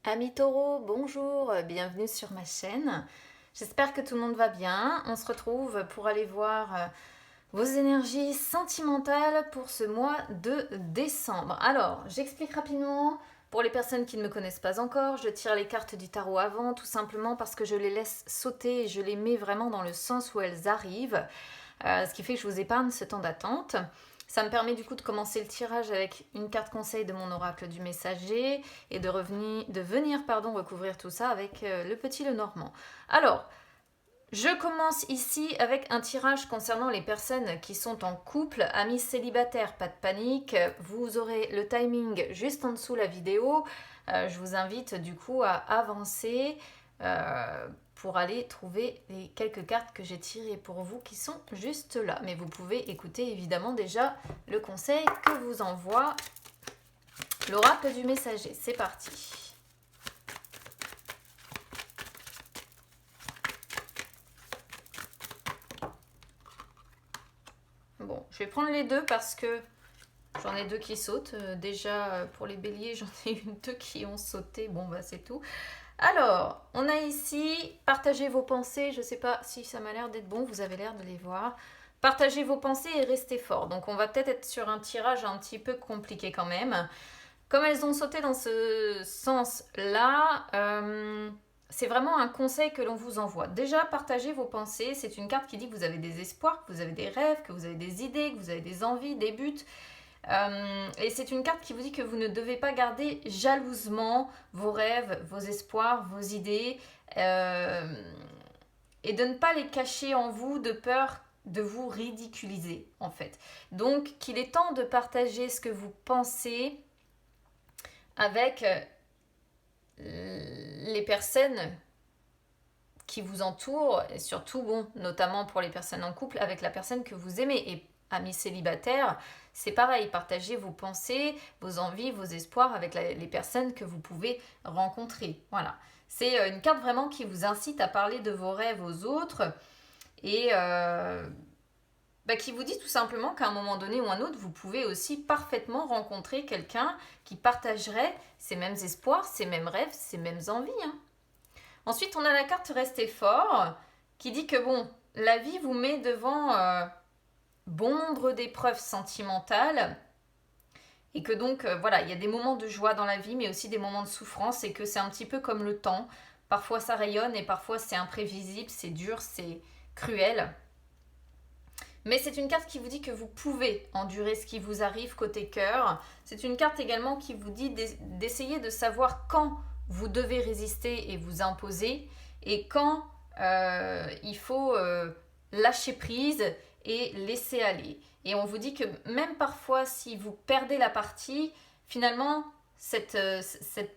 Amis taureaux, bonjour, bienvenue sur ma chaîne. J'espère que tout le monde va bien. On se retrouve pour aller voir vos énergies sentimentales pour ce mois de décembre. Alors, j'explique rapidement. Pour les personnes qui ne me connaissent pas encore, je tire les cartes du tarot avant, tout simplement parce que je les laisse sauter et je les mets vraiment dans le sens où elles arrivent. Ce qui fait que je vous épargne ce temps d'attente. Ça me permet du coup de commencer le tirage avec une carte conseil de mon oracle du messager et de venir recouvrir tout ça avec le petit Lenormand. Alors, je commence ici avec un tirage concernant les personnes qui sont en couple, amis célibataires, pas de panique, vous aurez le timing juste en dessous la vidéo. Je vous invite du coup à avancer pour aller trouver les quelques cartes que j'ai tirées pour vous qui sont juste là. Mais vous pouvez écouter évidemment déjà le conseil que vous envoie l'oracle du messager. C'est parti. Bon, je vais prendre les deux parce que j'en ai deux qui sautent. Déjà, pour les béliers, j'en ai deux qui ont sauté. Bon, bah c'est tout. Alors, on a ici, partagez vos pensées. Je ne sais pas si ça m'a l'air d'être bon, vous avez l'air de les voir. Partagez vos pensées et restez fort. Donc, on va peut-être être sur un tirage un petit peu compliqué quand même. Comme elles ont sauté dans ce sens-là, c'est vraiment un conseil que l'on vous envoie. Déjà, partagez vos pensées. C'est une carte qui dit que vous avez des espoirs, que vous avez des rêves, que vous avez des idées, que vous avez des envies, des buts. Et c'est une carte qui vous dit que vous ne devez pas garder jalousement vos rêves, vos espoirs, vos idées, et de ne pas les cacher en vous de peur de vous ridiculiser en fait. Donc qu'il est temps de partager ce que vous pensez avec les personnes qui vous entourent, et surtout, bon, notamment pour les personnes en couple, avec la personne que vous aimez. Et amis célibataires, c'est pareil, partagez vos pensées, vos envies, vos espoirs avec les personnes que vous pouvez rencontrer. Voilà. C'est une carte vraiment qui vous incite à parler de vos rêves aux autres et qui vous dit tout simplement qu'à un moment donné ou un autre, vous pouvez aussi parfaitement rencontrer quelqu'un qui partagerait ces mêmes espoirs, ces mêmes rêves, ces mêmes envies. Hein. Ensuite, on a la carte Restez fort qui dit que bon, la vie vous met devant bon nombre d'épreuves sentimentales et que donc voilà, il y a des moments de joie dans la vie mais aussi des moments de souffrance et que c'est un petit peu comme le temps. Parfois ça rayonne et parfois c'est imprévisible, c'est dur, c'est cruel. Mais c'est une carte qui vous dit que vous pouvez endurer ce qui vous arrive côté cœur. C'est une carte également qui vous dit d'essayer de savoir quand vous devez résister et vous imposer et quand il faut lâcher prise et laisser aller. Et on vous dit que même parfois si vous perdez la partie, finalement cette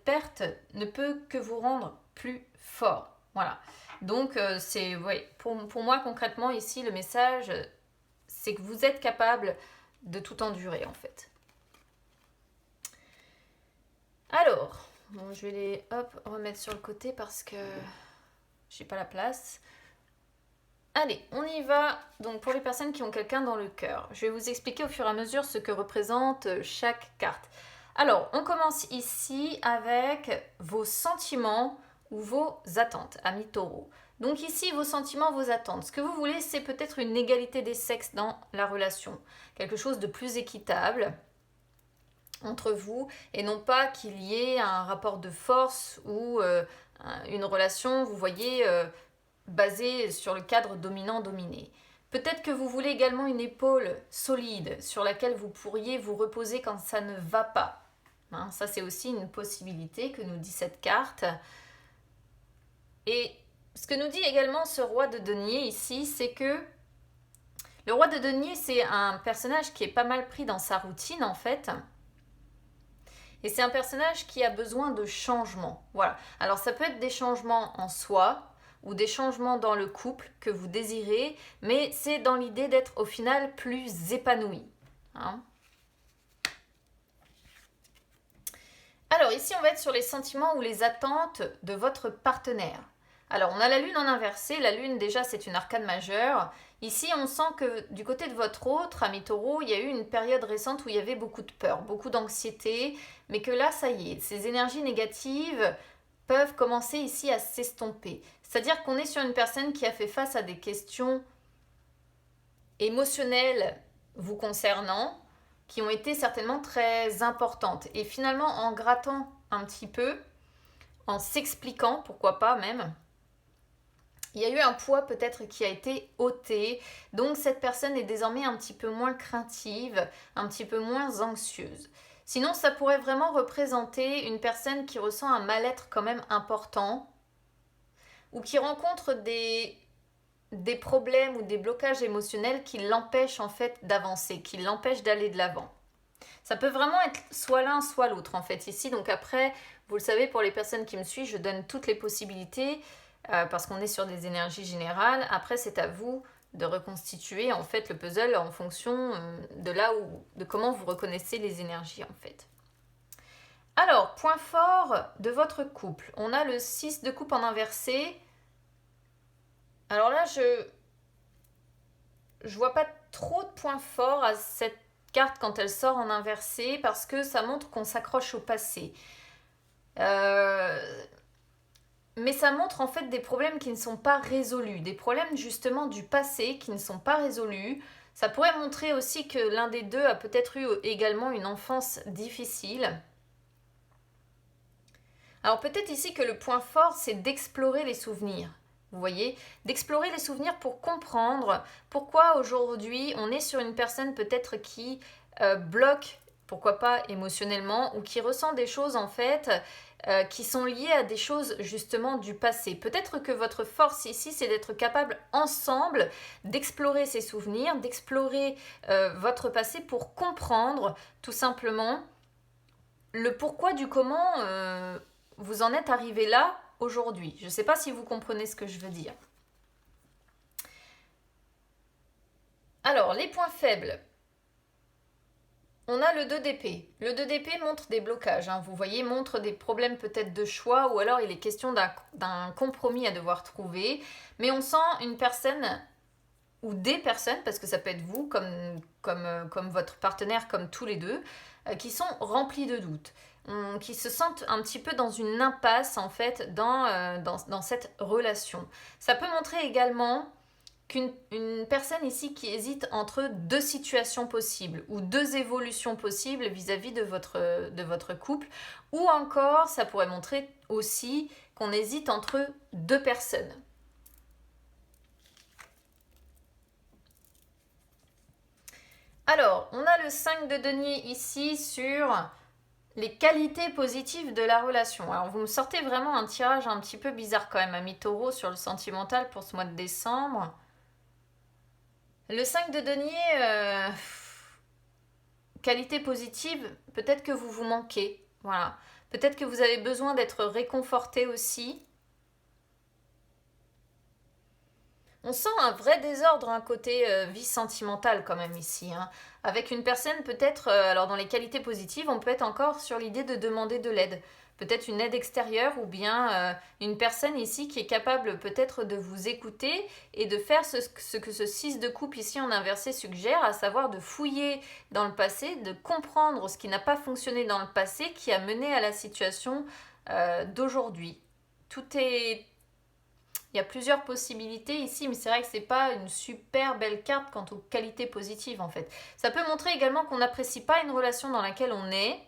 perte ne peut que vous rendre plus fort. Voilà. Donc c'est pour moi concrètement ici le message c'est que vous êtes capable de tout endurer en fait. Alors, bon, je vais les remettre sur le côté parce que j'ai pas la place. Allez, on y va. Donc pour les personnes qui ont quelqu'un dans le cœur, je vais vous expliquer au fur et à mesure ce que représente chaque carte. Alors, on commence ici avec vos sentiments ou vos attentes, amis taureaux. Donc ici, vos sentiments, vos attentes. Ce que vous voulez, c'est peut-être une égalité des sexes dans la relation. Quelque chose de plus équitable entre vous et non pas qu'il y ait un rapport de force ou une relation, vous voyez, basée sur le cadre dominant-dominé. Peut-être que vous voulez également une épaule solide sur laquelle vous pourriez vous reposer quand ça ne va pas. Hein, ça, c'est aussi une possibilité que nous dit cette carte. Et ce que nous dit également ce roi de denier ici, c'est que le roi de denier, c'est un personnage qui est pas mal pris dans sa routine en fait. Et c'est un personnage qui a besoin de changements. Voilà. Alors ça peut être des changements en soi ou des changements dans le couple que vous désirez, mais c'est dans l'idée d'être au final plus épanoui. Hein. Alors ici, on va être sur les sentiments ou les attentes de votre partenaire. Alors, on a la lune en inversé. La lune, déjà, c'est une arcane majeure. Ici, on sent que du côté de votre autre, ami taureau, il y a eu une période récente où il y avait beaucoup de peur, beaucoup d'anxiété, mais que là, ça y est, ces énergies négatives peuvent commencer ici à s'estomper. C'est-à-dire qu'on est sur une personne qui a fait face à des questions émotionnelles vous concernant, qui ont été certainement très importantes. Et finalement, en grattant un petit peu, en s'expliquant, pourquoi pas même, il y a eu un poids peut-être qui a été ôté. Donc cette personne est désormais un petit peu moins craintive, un petit peu moins anxieuse. Sinon, ça pourrait vraiment représenter une personne qui ressent un mal-être quand même important ou qui rencontre des problèmes ou des blocages émotionnels qui l'empêchent en fait d'avancer, qui l'empêchent d'aller de l'avant. Ça peut vraiment être soit l'un, soit l'autre en fait ici. Donc après, vous le savez, pour les personnes qui me suivent, je donne toutes les possibilités parce qu'on est sur des énergies générales. Après, c'est à vous de reconstituer en fait le puzzle en fonction de comment vous reconnaissez les énergies en fait. Alors, point fort de votre couple. On a le 6 de coupe en inversé. Alors là, je vois pas trop de points forts à cette carte quand elle sort en inversé parce que ça montre qu'on s'accroche au passé. Mais ça montre en fait des problèmes qui ne sont pas résolus, des problèmes justement du passé qui ne sont pas résolus. Ça pourrait montrer aussi que l'un des deux a peut-être eu également une enfance difficile. Alors peut-être ici que le point fort, c'est d'explorer les souvenirs. Vous voyez, d'explorer les souvenirs pour comprendre pourquoi aujourd'hui on est sur une personne peut-être qui bloque, pourquoi pas émotionnellement, ou qui ressent des choses en fait qui sont liées à des choses justement du passé. Peut-être que votre force ici, c'est d'être capable ensemble d'explorer ces souvenirs, d'explorer votre passé pour comprendre tout simplement le pourquoi du comment vous en êtes arrivé là aujourd'hui. Je ne sais pas si vous comprenez ce que je veux dire. Alors, les points faibles. On a le 2 d'épée. Le 2 d'épée montre des blocages. Vous voyez, montre des problèmes peut-être de choix ou alors il est question d'un compromis à devoir trouver. Mais on sent une personne ou des personnes, parce que ça peut être vous comme votre partenaire, comme tous les deux, qui sont remplis de doutes, qui se sentent un petit peu dans une impasse en fait dans cette relation. Ça peut montrer également qu'une personne ici qui hésite entre deux situations possibles ou deux évolutions possibles vis-à-vis de votre couple, ou encore ça pourrait montrer aussi qu'on hésite entre deux personnes. Alors, on a le 5 de denier ici sur les qualités positives de la relation. Alors, vous me sortez vraiment un tirage un petit peu bizarre quand même, ami Taureau, sur le sentimental pour ce mois de décembre. Le 5 de denier, qualité positive, peut-être que vous vous manquez. Voilà. Peut-être que vous avez besoin d'être réconforté aussi. On sent un vrai désordre, un côté vie sentimentale quand même ici. Avec une personne peut-être, alors dans les qualités positives, on peut être encore sur l'idée de demander de l'aide. Peut-être une aide extérieure ou bien une personne ici qui est capable peut-être de vous écouter et de faire ce que ce 6 de coupe ici en inversé suggère, à savoir de fouiller dans le passé, de comprendre ce qui n'a pas fonctionné dans le passé qui a mené à la situation d'aujourd'hui. Il y a plusieurs possibilités ici, mais c'est vrai que c'est pas une super belle carte quant aux qualités positives en fait. Ça peut montrer également qu'on n'apprécie pas une relation dans laquelle on est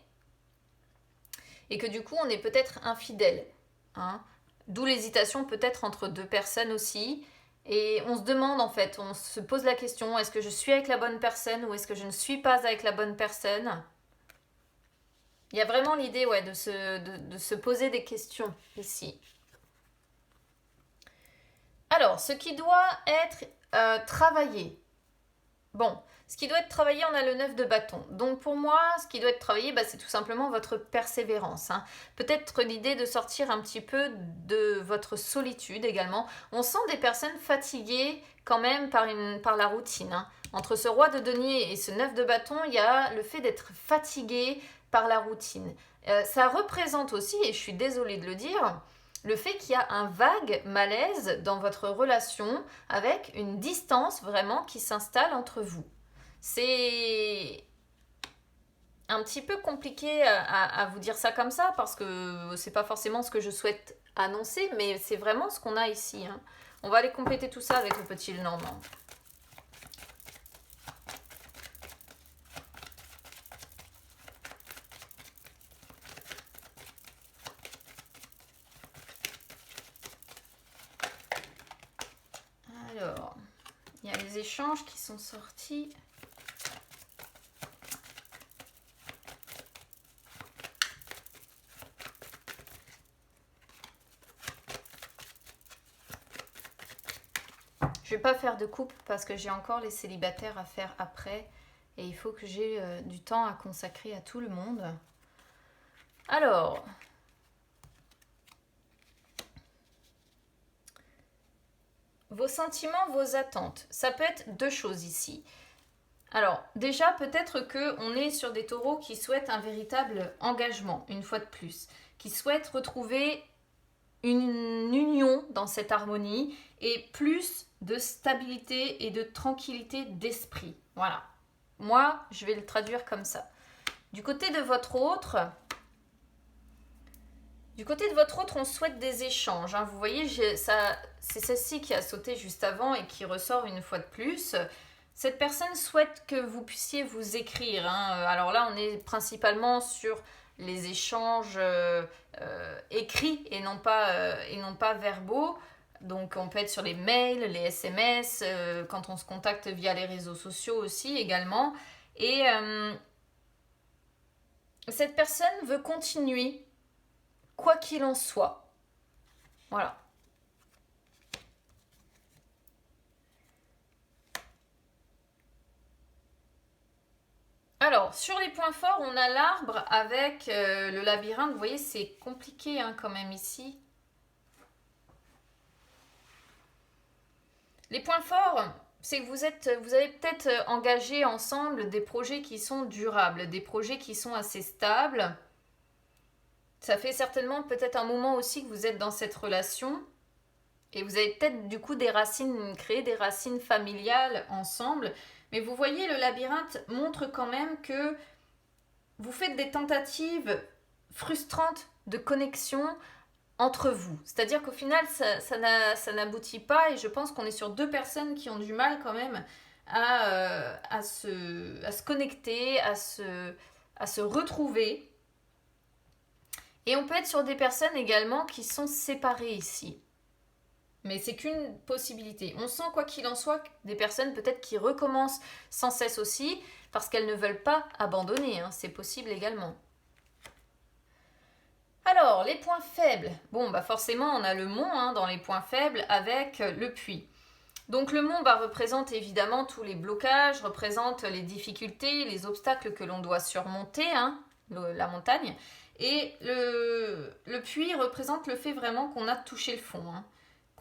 et que du coup on est peut-être infidèle. D'où l'hésitation peut-être entre deux personnes aussi. Et on se demande en fait, on se pose la question, est-ce que je suis avec la bonne personne ou est-ce que je ne suis pas avec la bonne personne? Il y a vraiment l'idée de se poser des questions ici. Alors, ce qui doit être travaillé. Bon, ce qui doit être travaillé, on a le 9 de bâton. Donc pour moi, ce qui doit être travaillé, c'est tout simplement votre persévérance. Peut-être l'idée de sortir un petit peu de votre solitude également. On sent des personnes fatiguées quand même par la routine. Entre ce roi de denier et ce 9 de bâton, il y a le fait d'être fatigué par la routine. Ça représente aussi, et je suis désolée de le dire, le fait qu'il y a un vague malaise dans votre relation avec une distance vraiment qui s'installe entre vous. C'est un petit peu compliqué à vous dire ça comme ça parce que c'est pas forcément ce que je souhaite annoncer, mais c'est vraiment ce qu'on a ici. Hein. On va aller compléter tout ça avec le petit Lenormand. Alors, il y a les échanges qui sont sortis. Je vais pas faire de couple parce que j'ai encore les célibataires à faire après et il faut que j'ai du temps à consacrer à tout le monde. Alors, vos sentiments, vos attentes, ça peut être deux choses ici. Alors, déjà, peut-être qu'on est sur des taureaux qui souhaitent un véritable engagement, une fois de plus, qui souhaitent retrouver une union dans cette harmonie et plus de stabilité et de tranquillité d'esprit. Voilà. Moi, je vais le traduire comme ça. Du côté de votre autre, on souhaite des échanges. Hein. Vous voyez, c'est celle-ci qui a sauté juste avant et qui ressort une fois de plus. Cette personne souhaite que vous puissiez vous écrire. Hein. Alors là, on est principalement sur les échanges écrits et non pas verbaux. Donc on peut être sur les mails, les SMS, quand on se contacte via les réseaux sociaux aussi également. Et cette personne veut continuer, quoi qu'il en soit. Voilà. Alors, sur les points forts, on a l'arbre avec le labyrinthe. Vous voyez, c'est compliqué hein, quand même ici. Les points forts, c'est que vous avez peut-être engagé ensemble des projets qui sont durables, des projets qui sont assez stables. Ça fait certainement peut-être un moment aussi que vous êtes dans cette relation. Et vous avez peut-être du coup créé des racines familiales ensemble. Mais vous voyez, le labyrinthe montre quand même que vous faites des tentatives frustrantes de connexion entre vous. C'est-à-dire qu'au final, ça n'aboutit pas et je pense qu'on est sur deux personnes qui ont du mal quand même à se connecter, à se retrouver. Et on peut être sur des personnes également qui sont séparées ici. Mais c'est qu'une possibilité. On sent quoi qu'il en soit des personnes peut-être qui recommencent sans cesse aussi parce qu'elles ne veulent pas abandonner. Hein. C'est possible également. Alors, les points faibles. Bon, bah forcément, on a le mont hein, dans les points faibles avec le puits. Donc le mont représente évidemment tous les blocages, représente les difficultés, les obstacles que l'on doit surmonter, hein, la montagne. Et le puits représente le fait vraiment qu'on a touché le fond. Hein.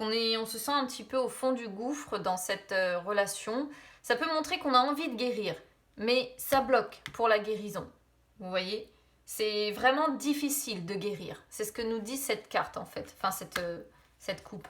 On se sent un petit peu au fond du gouffre dans cette relation. Ça peut montrer qu'on a envie de guérir, mais ça bloque pour la guérison. Vous voyez ? C'est vraiment difficile de guérir. C'est ce que nous dit cette carte en fait, enfin cette coupe.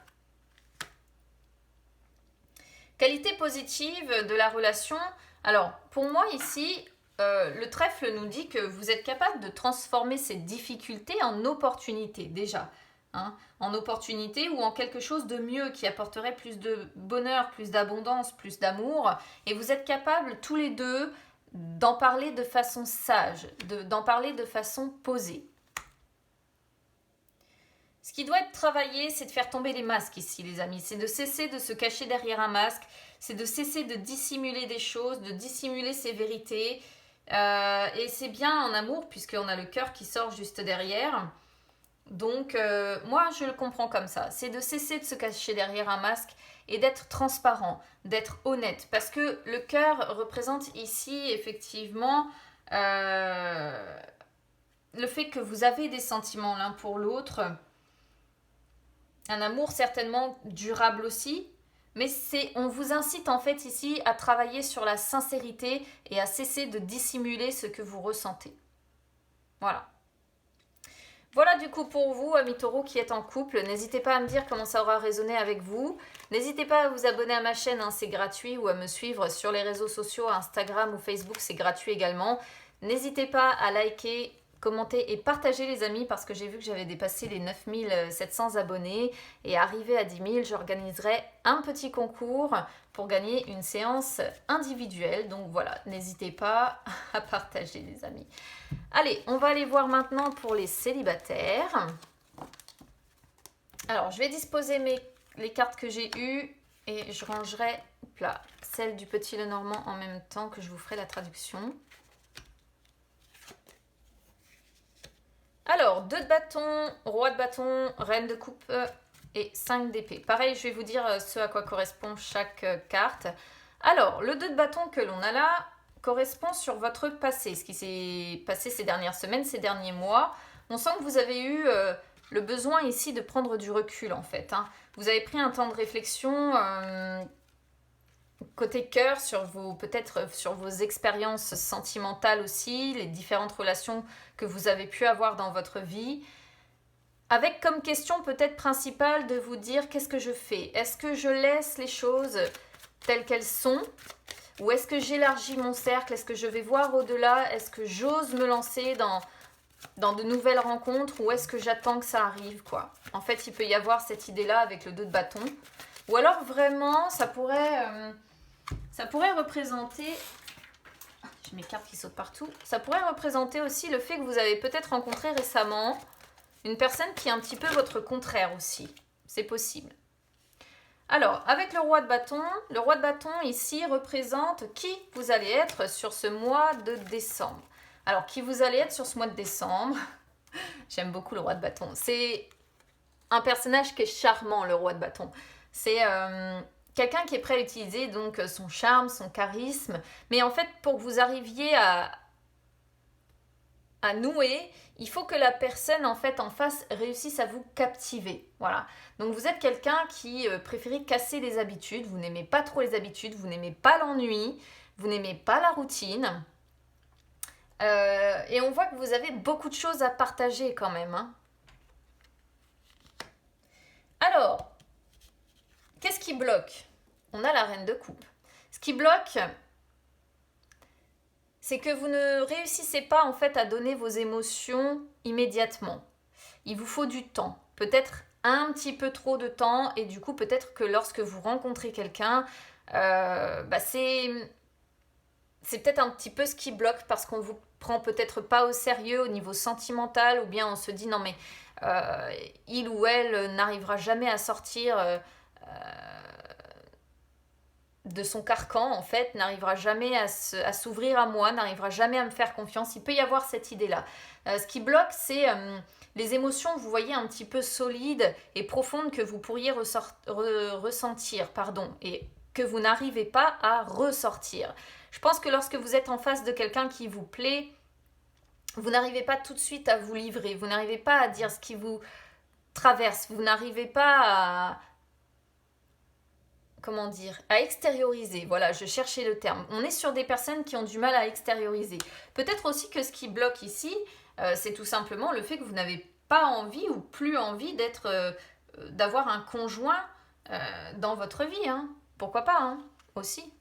Qualité positive de la relation. Alors, pour moi ici, le trèfle nous dit que vous êtes capable de transformer ces difficultés en opportunités déjà. Hein, en opportunité ou en quelque chose de mieux qui apporterait plus de bonheur, plus d'abondance, plus d'amour. Et vous êtes capables tous les deux d'en parler de façon sage, d'en parler de façon posée. Ce qui doit être travaillé, c'est de faire tomber les masques ici, les amis. C'est de cesser de se cacher derrière un masque. C'est de cesser de dissimuler des choses, de dissimuler ses vérités. Et c'est bien en amour, puisqu'on a le cœur qui sort juste derrière. Donc, moi, je le comprends comme ça. C'est de cesser de se cacher derrière un masque et d'être transparent, d'être honnête. Parce que le cœur représente ici, effectivement, le fait que vous avez des sentiments l'un pour l'autre. Un amour certainement durable aussi. Mais on vous incite en fait ici à travailler sur la sincérité et à cesser de dissimuler ce que vous ressentez. Voilà. Voilà du coup pour vous, amis taureaux qui êtes en couple. N'hésitez pas à me dire comment ça aura résonné avec vous. N'hésitez pas à vous abonner à ma chaîne, hein, c'est gratuit, ou à me suivre sur les réseaux sociaux, Instagram ou Facebook, c'est gratuit également. N'hésitez pas à liker, commenter et partager les amis parce que j'ai vu que j'avais dépassé les 9700 abonnés et arrivé à 10 000, j'organiserai un petit concours pour gagner une séance individuelle. Donc voilà, n'hésitez pas à partager les amis. Allez, on va aller voir maintenant pour les célibataires. Alors, je vais disposer les cartes que j'ai eues et je rangerai là, celle du Petit Lenormand en même temps que je vous ferai la traduction. Alors, 2 de bâton, roi de bâton, reine de coupe et 5 d'épée. Pareil, je vais vous dire ce à quoi correspond chaque carte. Alors, le 2 de bâton que l'on a là correspond sur votre passé, ce qui s'est passé ces dernières semaines, ces derniers mois. On sent que vous avez eu le besoin ici de prendre du recul en fait. Vous avez pris un temps de réflexion côté cœur peut-être sur vos expériences sentimentales aussi, les différentes relations que vous avez pu avoir dans votre vie, avec comme question peut-être principale de vous dire qu'est-ce que je fais? Est-ce que je laisse les choses telles qu'elles sont? Ou est-ce que j'élargis mon cercle? Est-ce que je vais voir au-delà? Est-ce que j'ose me lancer dans de nouvelles rencontres? Ou est-ce que j'attends que ça arrive, quoi? En fait, il peut y avoir cette idée-là avec le 2 de bâton. Ou alors vraiment, ça pourrait représenter... J'ai mes cartes qui sautent partout. Ça pourrait représenter aussi le fait que vous avez peut-être rencontré récemment une personne qui est un petit peu votre contraire aussi. C'est possible. Alors, avec le roi de bâton ici représente qui vous allez être sur ce mois de décembre. Alors, qui vous allez être sur ce mois de décembre? J'aime beaucoup le roi de bâton. C'est un personnage qui est charmant, le roi de bâton. C'est quelqu'un qui est prêt à utiliser donc son charme, son charisme. Mais en fait, pour que vous arriviez à nouer, il faut que la personne en fait en face réussisse à vous captiver. Voilà. Donc vous êtes quelqu'un qui préférez casser les habitudes, vous n'aimez pas trop les habitudes, vous n'aimez pas l'ennui, vous n'aimez pas la routine. Et on voit que vous avez beaucoup de choses à partager quand même. Alors, qu'est-ce qui bloque? On a la reine de coupe. Ce qui bloque, c'est que vous ne réussissez pas en fait à donner vos émotions immédiatement. Il vous faut du temps, peut-être un petit peu trop de temps, et du coup peut-être que lorsque vous rencontrez quelqu'un, c'est peut-être un petit peu ce qui bloque parce qu'on vous prend peut-être pas au sérieux au niveau sentimental, ou bien on se dit non mais il ou elle n'arrivera jamais à sortir de son carcan en fait, n'arrivera jamais à s'ouvrir à moi, n'arrivera jamais à me faire confiance. Il peut y avoir cette idée-là. Ce qui bloque, c'est les émotions, vous voyez, un petit peu solides et profondes que vous pourriez ressentir, et que vous n'arrivez pas à ressortir. Je pense que lorsque vous êtes en face de quelqu'un qui vous plaît, vous n'arrivez pas tout de suite à vous livrer, vous n'arrivez pas à dire ce qui vous traverse, vous n'arrivez pas à extérioriser. Voilà, je cherchais le terme. On est sur des personnes qui ont du mal à extérioriser. Peut-être aussi que ce qui bloque ici, c'est tout simplement le fait que vous n'avez pas envie ou plus envie d'avoir un conjoint dans votre vie. Pourquoi pas, aussi.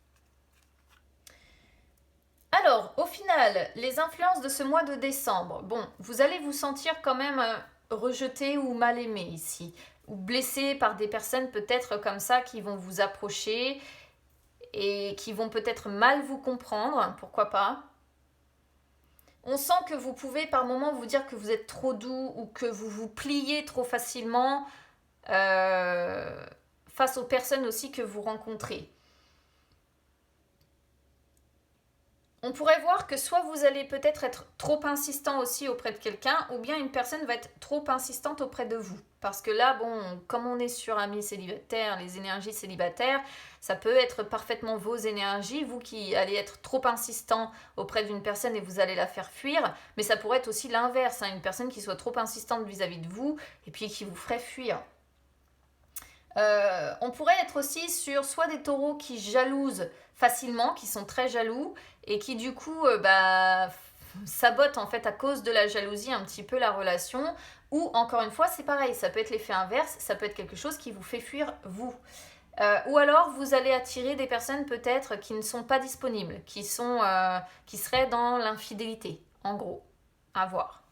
Alors, au final, les influences de ce mois de décembre. Bon, vous allez vous sentir quand même rejeté ou mal aimé ici, ou blessé par des personnes peut-être comme ça qui vont vous approcher et qui vont peut-être mal vous comprendre, pourquoi pas. On sent que vous pouvez par moments vous dire que vous êtes trop doux ou que vous vous pliez trop facilement face aux personnes aussi que vous rencontrez. On pourrait voir que soit vous allez peut-être être trop insistant aussi auprès de quelqu'un, ou bien une personne va être trop insistante auprès de vous. Parce que là, bon, comme on est sur amis célibataires, les énergies célibataires, ça peut être parfaitement vos énergies, vous qui allez être trop insistant auprès d'une personne et vous allez la faire fuir, mais ça pourrait être aussi l'inverse, une personne qui soit trop insistante vis-à-vis de vous et puis qui vous ferait fuir. On pourrait être aussi sur soit des taureaux qui jalousent facilement, qui sont très jaloux et qui du coup sabotent en fait à cause de la jalousie un petit peu la relation, ou encore une fois c'est pareil, ça peut être l'effet inverse, ça peut être quelque chose qui vous fait fuir vous. Ou alors vous allez attirer des personnes peut-être qui ne sont pas disponibles, qui seraient dans l'infidélité, en gros, à voir.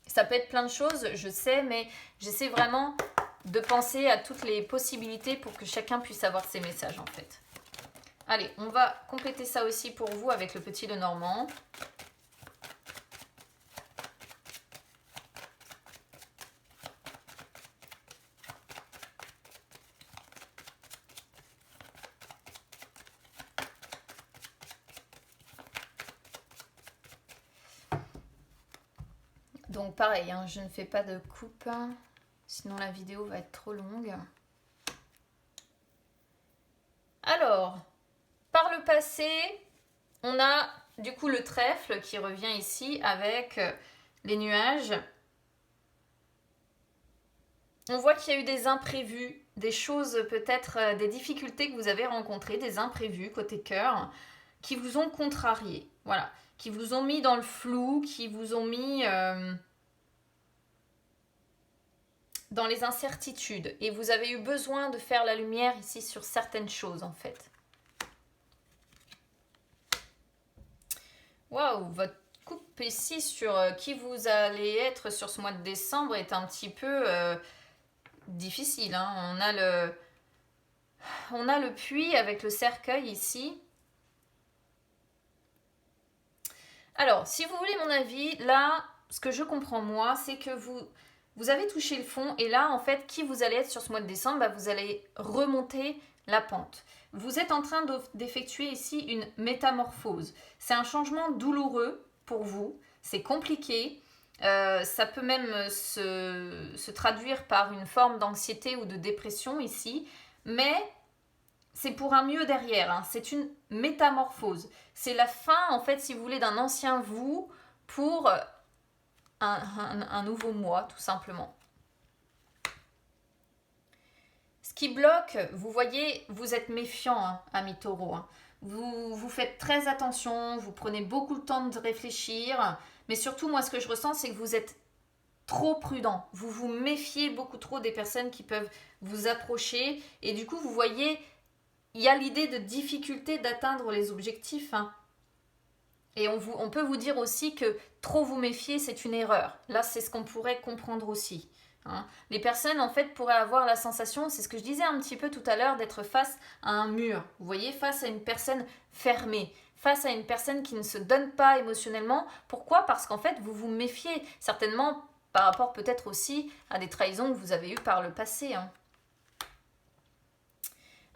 Ça peut être plein de choses, je sais, mais j'essaie vraiment de penser à toutes les possibilités pour que chacun puisse avoir ses messages en fait. Allez, on va compléter ça aussi pour vous avec le petit Lenormand. Donc pareil, hein, je ne fais pas de coupe, sinon la vidéo va être trop longue. Alors, par le passé, on a du coup le trèfle qui revient ici avec les nuages. On voit qu'il y a eu des imprévus, des choses peut-être, des difficultés que vous avez rencontrées, des imprévus côté cœur, qui vous ont contrarié, voilà, qui vous ont mis dans le flou, qui vous ont mis dans les incertitudes. Et vous avez eu besoin de faire la lumière ici sur certaines choses en fait. Waouh, votre coupe ici sur qui vous allez être sur ce mois de décembre est un petit peu difficile. Hein. On a le puits avec le cercueil ici. Alors, si vous voulez mon avis, là, ce que je comprends moi, c'est que vous avez touché le fond et là, en fait, qui vous allez être sur ce mois de décembre, bah, vous allez remonter la pente. Vous êtes en train d'effectuer ici une métamorphose. C'est un changement douloureux pour vous, c'est compliqué. Ça peut même se traduire par une forme d'anxiété ou de dépression ici, mais c'est pour un mieux derrière, hein. C'est une métamorphose. C'est la fin, en fait, si vous voulez, d'un ancien vous pour un nouveau moi, tout simplement. Ce qui bloque, vous voyez, vous êtes méfiant, hein, ami Taureau. Hein. Vous faites très attention, vous prenez beaucoup de temps de réfléchir, mais surtout, moi, ce que je ressens, c'est que vous êtes trop prudent. Vous vous méfiez beaucoup trop des personnes qui peuvent vous approcher, et du coup, vous voyez, il y a l'idée de difficulté d'atteindre les objectifs. Hein. Et on peut vous dire aussi que trop vous méfier, c'est une erreur. Là, c'est ce qu'on pourrait comprendre aussi. Hein. Les personnes, en fait, pourraient avoir la sensation, c'est ce que je disais un petit peu tout à l'heure, d'être face à un mur. Vous voyez, face à une personne fermée, face à une personne qui ne se donne pas émotionnellement. Pourquoi ? Parce qu'en fait, vous vous méfiez, certainement par rapport peut-être aussi à des trahisons que vous avez eues par le passé. Hein.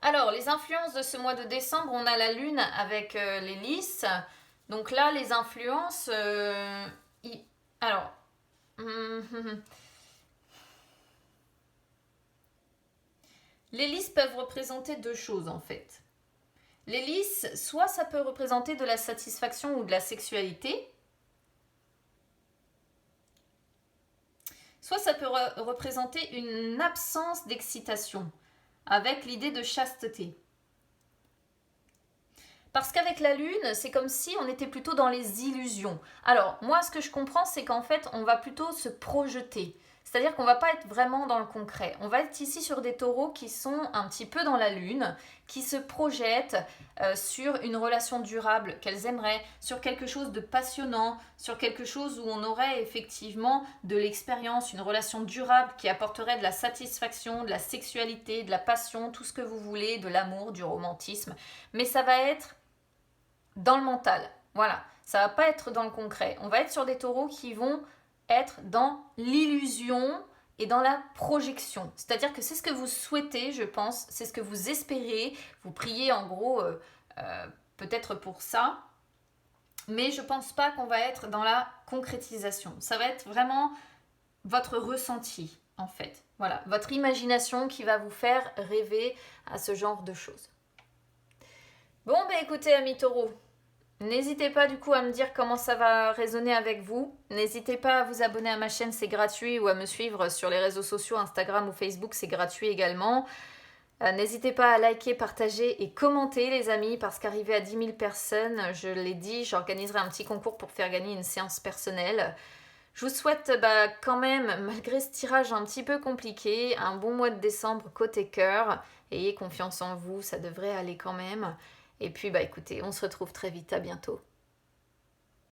Alors, les influences de ce mois de décembre, on a la lune avec les lys. Donc là, les influences... Alors... Les lys peuvent représenter deux choses en fait. Les lys, soit ça peut représenter de la satisfaction ou de la sexualité, soit ça peut représenter une absence d'excitation, avec l'idée de chasteté. Parce qu'avec la lune, c'est comme si on était plutôt dans les illusions. Alors, moi, ce que je comprends, c'est qu'en fait, on va plutôt se projeter. C'est-à-dire qu'on ne va pas être vraiment dans le concret. On va être ici sur des taureaux qui sont un petit peu dans la lune, qui se projettent sur une relation durable qu'elles aimeraient, sur quelque chose de passionnant, sur quelque chose où on aurait effectivement de l'expérience, une relation durable qui apporterait de la satisfaction, de la sexualité, de la passion, tout ce que vous voulez, de l'amour, du romantisme. Mais ça va être dans le mental. Voilà, ça va pas être dans le concret. On va être sur des taureaux qui vont être dans l'illusion et dans la projection. C'est-à-dire que c'est ce que vous souhaitez, je pense, c'est ce que vous espérez, vous priez en gros peut-être pour ça, mais je pense pas qu'on va être dans la concrétisation. Ça va être vraiment votre ressenti, en fait. Voilà, votre imagination qui va vous faire rêver à ce genre de choses. Bon, ben écoutez, amis taureaux, n'hésitez pas du coup à me dire comment ça va résonner avec vous. N'hésitez pas à vous abonner à ma chaîne, c'est gratuit, ou à me suivre sur les réseaux sociaux, Instagram ou Facebook, c'est gratuit également. N'hésitez pas à liker, partager et commenter les amis, parce qu'arrivé à 10 000 personnes, je l'ai dit, j'organiserai un petit concours pour faire gagner une séance personnelle. Je vous souhaite quand même, malgré ce tirage un petit peu compliqué, un bon mois de décembre côté cœur. Ayez confiance en vous, ça devrait aller quand même. Et puis écoutez, on se retrouve très vite, à bientôt.